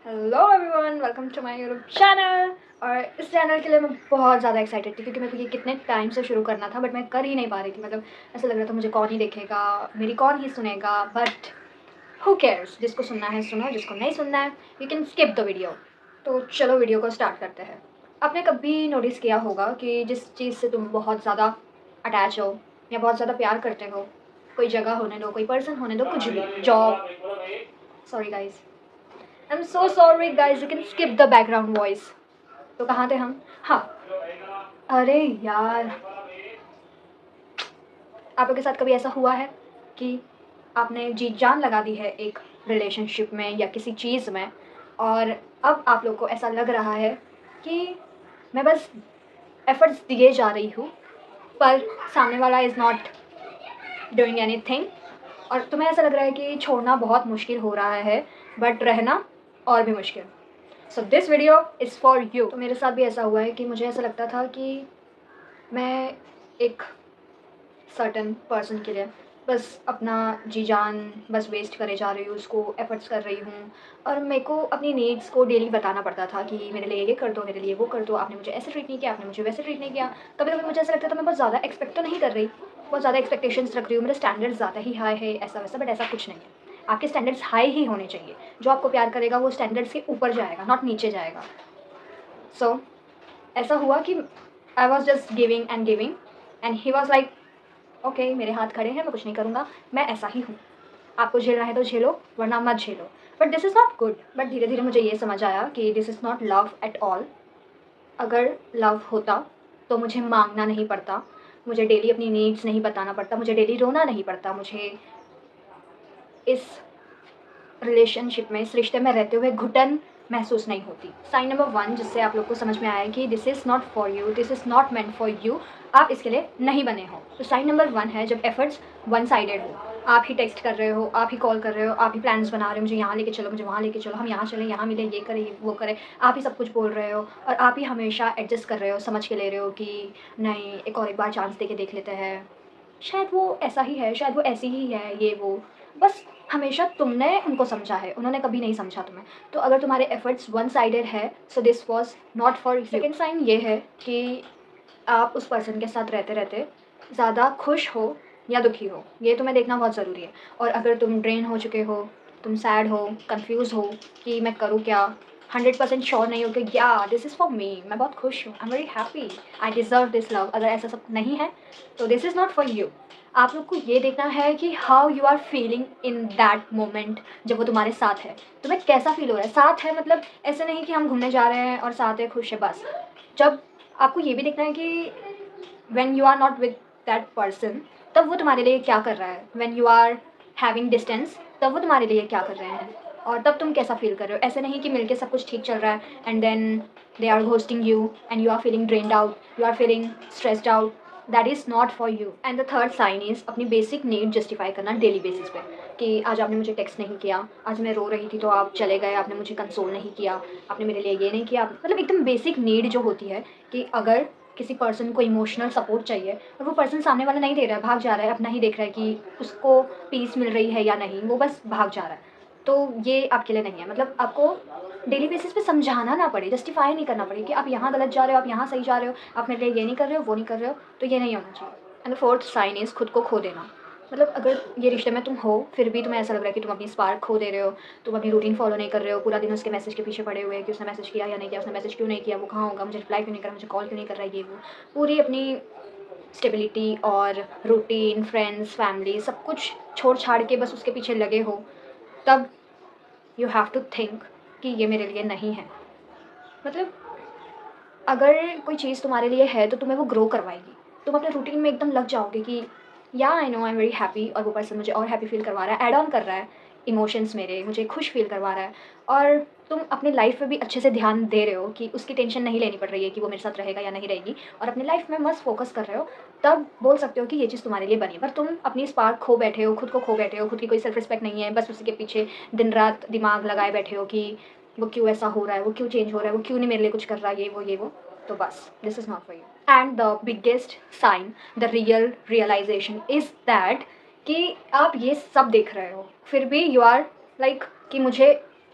Hello everyone, welcome to my YouTube channel. और इस channel के लिए मैं बहुत ज़्यादा एक्साइटेड थी क्योंकि मेरे को ये कितने टाइम से शुरू करना था, बट मैं कर ही नहीं पा रही थी। मतलब ऐसा लग रहा था मुझे कौन ही देखेगा, मेरी कौन ही सुनेगा। बट हु केयर्स, जिसको सुनना है सुनो, जिसको नहीं सुनना है you can skip the video. तो चलो वीडियो को स्टार्ट करते हैं। आपने कभी नोटिस किया होगा कि जिस चीज़ से तुम बहुत ज़्यादा अटैच हो या बहुत ज़्यादा प्यार करते हो, कोई जगह होने दो, कोई पर्सन होने दो, कुछ भी, job, sorry guys, I am so sorry guys, you can skip the background voice. तो कहाँ थे हम? हाँ, अरे यार, आप लोग के साथ कभी ऐसा हुआ है कि आपने जी जान लगा दी है एक रिलेशनशिप में या किसी चीज़ में, और अब आप लोग को ऐसा लग रहा है कि मैं बस एफर्ट्स दिए जा रही हूँ, पर सामने वाला इज़ नॉट डूइंग एनीथिंग, और तुम्हें ऐसा लग रहा है कि छोड़ना बहुत मुश्किल हो रहा है बट रहना और भी मुश्किल। So this video is for you. तो मेरे साथ भी ऐसा हुआ है कि मुझे ऐसा लगता था कि मैं एक सर्टन पर्सन के लिए बस अपना जी जान बस वेस्ट करे जा रही हूँ, उसको एफर्ट्स कर रही हूँ, और मेरे को अपनी नीड्स को डेली बताना पड़ता था कि मेरे लिए ये कर दो, मेरे लिए वो कर दो, आपने मुझे ऐसे ट्रीट नहीं किया, आपने मुझे वैसे ट्रीट नहीं किया। कभी कभी मुझे ऐसा लगता था मैं बहुत ज़्यादा एक्सपेक्ट तो नहीं कर रही, बहुत ज़्यादा एक्सपेक्टेशंस रख रही हूँ, मेरे स्टैंडर्ड्स ज़्यादा ही हाई है, ऐसा वैसा, बट ऐसा कुछ नहीं है। आपके स्टैंडर्ड्स हाई ही होने चाहिए। जो आपको प्यार करेगा वो स्टैंडर्ड्स के ऊपर जाएगा, नॉट नीचे जाएगा। सो ऐसा हुआ कि I was just giving and he was like okay, मेरे हाथ खड़े हैं, मैं कुछ नहीं करूँगा, मैं ऐसा ही हूँ, आपको झेलना है तो झेलो वरना मत झेलो। But this is not good. But धीरे धीरे मुझे ये समझ आया कि this is not love at all. अगर लव होता तो मुझे मांगना नहीं पड़ता, मुझे डेली अपनी नीड्स नहीं बताना पड़ता, मुझे डेली रोना नहीं पड़ता, मुझे इस रिलेशनशिप में, इस रिश्ते में रहते हुए घुटन महसूस नहीं होती। साइन नंबर 1 जिससे आप लोग को समझ में आया कि this is not for you, this is not meant for you, आप इसके लिए नहीं बने हो। तो साइन नंबर 1 है जब एफर्ट्स वन साइडेड हो। आप ही टेक्स्ट कर रहे हो, आप ही कॉल कर रहे हो, आप ही प्लान्स बना रहे हो, मुझे यहाँ लेके चलो, मुझे वहाँ लेके चलो, हम यहाँ चलें, यहाँ मिले, ये करें, वो करें, आप ही सब कुछ बोल रहे हो, और आप ही हमेशा एडजस्ट कर रहे हो, समझ के ले रहे हो कि नहीं, एक बार चांस दे के देख लेते हैं, शायद वो ऐसा ही है, शायद वो ऐसी ही है, ये वो। बस हमेशा तुमने उनको समझा है, उन्होंने कभी नहीं समझा तुम्हें। तो अगर तुम्हारे एफर्ट्स वन साइडेड है, so this was not for you. Second sign ये है कि आप उस पर्सन के साथ रहते रहते ज़्यादा खुश हो या दुखी हो, ये तुम्हें देखना बहुत ज़रूरी है। और अगर तुम ड्रेन हो चुके हो, तुम सैड हो, कंफ्यूज हो कि मैं करूँ क्या, 100% श्योर नहीं हो कि या दिस इज़ फॉर मी, मैं बहुत खुश हूँ, I am very happy, I deserve this love, अगर ऐसा सब नहीं है तो this is not for you. आप लोग को ये देखना है कि how you are feeling in that moment. जब वो तुम्हारे साथ है तुम्हें कैसा फील हो रहा है। साथ है मतलब ऐसे नहीं कि हम घूमने जा रहे हैं और साथ है, खुश है, बस। जब आपको ये भी देखना है कि when you are not with that person, तब वो तुम्हारे लिए क्या कर रहा है। When you are having distance, तब वो तुम्हारे लिए क्या कर रहे हैं, और तब तुम कैसा फील कर रहे हो। ऐसे नहीं कि मिलके सब कुछ ठीक चल रहा है and then they are ghosting you and you are feeling drained out, you are feeling stressed out. That is not for you. And the third sign is अपनी बेसिक नीड जस्टिफाई करना डेली बेसिस पे, कि आज आपने मुझे text नहीं किया, आज मैं रो रही थी तो आप चले गए, आपने मुझे कंसोल नहीं किया, आपने मेरे लिए ये नहीं किया। मतलब एकदम बेसिक नीड जो होती है कि अगर किसी पर्सन को इमोशनल सपोर्ट चाहिए और वो पर्सन सामने वाला नहीं दे रहा है, भाग जा रहा है, अपना ही देख रहा है कि उसको पीस मिल रही है या नहीं, वो बस भाग जा रहा है, तो ये आपके लिए नहीं है। मतलब आपको डेली बेसिस पे समझाना ना पड़े, जस्टिफाई नहीं करना पड़े कि आप यहाँ गलत जा रहे हो, आप यहाँ सही जा रहे हो, आप मेरे लिए ये नहीं कर रहे हो, वो नहीं कर रहे हो, तो ये नहीं होना चाहिए। And the fourth sign is खुद को खो देना। मतलब अगर ये रिश्ते में तुम हो फिर भी तुम्हें ऐसा लग रहा है कि तुम अपनी स्पार्क खो दे रहे हो, तुम अपनी रूटीन फॉलो नहीं कर रहे हो, पूरा दिन उसके मैसेज के पीछे पड़े हुए हैं कि उसने मैसेज किया या नहीं किया, उसने मैसेज क्यों नहीं किया, वो कहाँ होगा, मुझे रिप्लाई क्यों नहीं कर रहा, मुझे कॉल क्यों नहीं कर रहा है, ये वो। पूरी अपनी स्टेबिलिटी और रूटीन, फ्रेंड्स, फैमिली, सब कुछ छोड़ छाड़ के बस उसके पीछे लगे हो, तब यू हैव टू थिंक कि ये मेरे लिए नहीं है। मतलब अगर कोई चीज़ तुम्हारे लिए है तो तुम्हें वो ग्रो करवाएगी। तुम अपने रूटीन में एकदम लग जाओगे कि या I know I am very happy, और वो पर्सन मुझे और हैप्पी फील करवा रहा है, ऐड ऑन कर रहा है इमोशंस मेरे, मुझे खुश फील करवा रहा है, और तुम अपनी लाइफ में भी अच्छे से ध्यान दे रहे हो कि उसकी टेंशन नहीं लेनी पड़ रही है कि वो मेरे साथ रहेगा या नहीं रहेगी, और अपनी लाइफ में मस्त फोकस कर रहे हो, तब बोल सकते हो कि ये चीज़ तुम्हारे लिए बनी है। पर तुम अपनी स्पार्क खो बैठे हो, खुद को खो बैठे हो, खुद की कोई सेल्फ रिस्पेक्ट नहीं है, बस उसी के पीछे दिन रात दिमाग लगाए बैठे हो कि वो क्यों ऐसा हो रहा है, वो क्यों चेंज हो रहा है, वो क्यों नहीं मेरे लिए कुछ कर रहा है, ये वो। तो बस this is not for you. And the biggest sign, the real realisation is that कि आप ये सब देख रहे हो फिर भी यू आर लाइक कि मुझे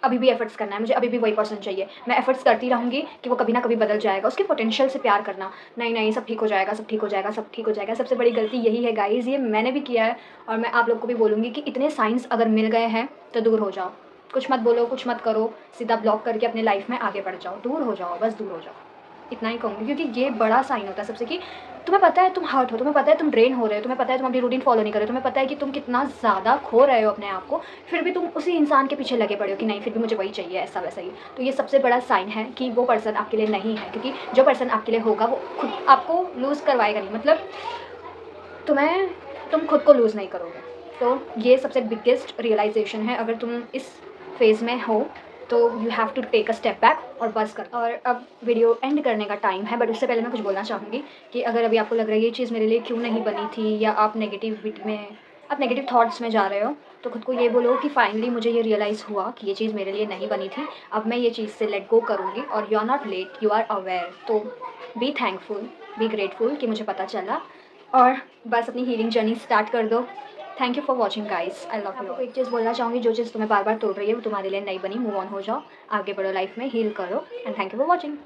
अभी भी एफर्ट्स करना है, मुझे अभी भी वही पर्सन चाहिए, मैं एफर्ट्स करती रहूँगी कि वो कभी ना कभी बदल जाएगा, उसके पोटेंशियल से प्यार करना, नहीं नहीं सब ठीक हो जाएगा, सब ठीक हो जाएगा, सब ठीक हो जाएगा। सबसे बड़ी गलती यही है गाइज़, ये मैंने भी किया है और मैं आप लोग को भी बोलूँगी कि इतने साइंस अगर मिल गए हैं तो दूर हो जाओ, कुछ मत बोलो, कुछ मत करो, सीधा ब्लॉक करके अपने लाइफ में आगे बढ़ जाओ, दूर हो जाओ, बस दूर हो जाओ, इतना ही कहूँगी। क्योंकि ये बड़ा साइन होता है सबसे कि तुम्हें पता है तुम हर्ट हो, तुम्हें पता है तुम ड्रेन हो रहे हो, तुम्हें पता है तुम अपनी रूटीन फॉलो नहीं कर रहे हो, तुम्हें पता है कि तुम कितना ज़्यादा खो रहे हो अपने आप को, फिर भी तुम उसी इंसान के पीछे लगे पड़े हो कि नहीं फिर भी मुझे वही चाहिए, ऐसा वैसा ही। तो ये सबसे बड़ा साइन है कि वो पर्सन आपके लिए नहीं है, क्योंकि जो पर्सन आपके लिए होगा वो खुद आपको लूज़ करवाएगा नहीं, मतलब तुम खुद को लूज़ नहीं करोगे। तो ये सबसे बिगेस्ट रियलाइजेशन है, अगर तुम इस फेज़ में हो तो you have to take a step back और बस कर। और अब वीडियो एंड करने का टाइम है, बट उससे पहले मैं कुछ बोलना चाहूँगी कि अगर अभी आपको लग रहा है ये चीज़ मेरे लिए क्यों नहीं बनी थी, या आप नेगेटिव थॉट्स में जा रहे हो, तो खुद को ये बोलो कि फाइनली मुझे ये रियलाइज़ हुआ कि ये चीज़ मेरे लिए नहीं बनी थी, अब मैं ये चीज़ से लेट गो करूँगी और you are not late, you are aware. तो बी थैंकफुल, बी ग्रेटफुल कि मुझे पता चला, और बस अपनी हीलिंग जर्नी स्टार्ट कर दो। Thank you for watching guys, I love you. आपको एक चीज़ बोलना चाहूँगी, जो चीज़ तुम्हें बार बार तोड़ रही है वो तुम्हारे लिए नहीं बनी, मूव ऑन हो जाओ, आगे बढ़ो लाइफ में, हील करो, and thank you for watching.